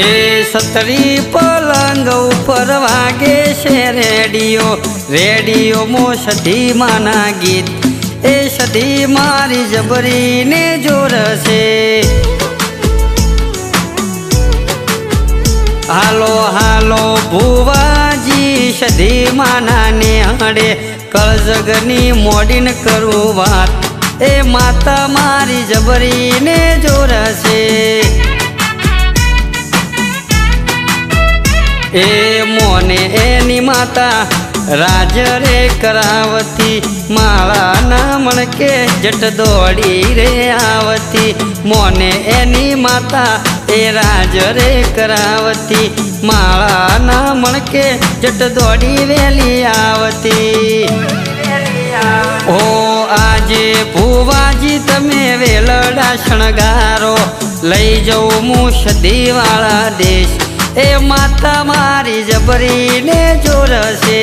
એ સતરી પલંગ ઉપર વાગે છે રેડિયો, રેડિયોમાં સધી માના ગીત, એ સધી મારી જબરીને જોરશે. હાલો હાલો ભુવાજી સધી માના ને હડે, કળજગની મોડીન કરું વાત, એ માતા મારી જબરીને જોરશે. એ મોને એની માતા રાજ રે કરાવતી, માળા ના મણકે જટ દોડી રે આવતી. મોને એની માતા એ રાજ રે કરાવતી, માળા ના મણકે જટ દોડી વેલી આવતી. ઓ આજે ભુવાજી તમે વેલડા શણગારો, લઈ જઉં હું સધી વાળા દેશ, એ માતા મારી જબરીને જોરશે.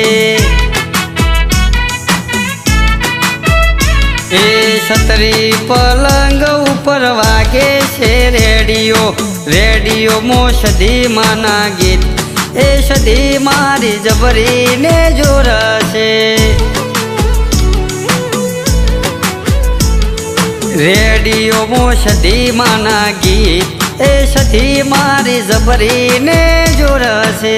એ સતરી પલંગ ઉપર વાગે છે રેડિયો, રેડિયોમાં સધી માના ગીત, એ સધી મારી જબરીને જોરશે. રેડિયોમાં સધી માના ગીત, એ સધી મારી જબરીને જોરશે.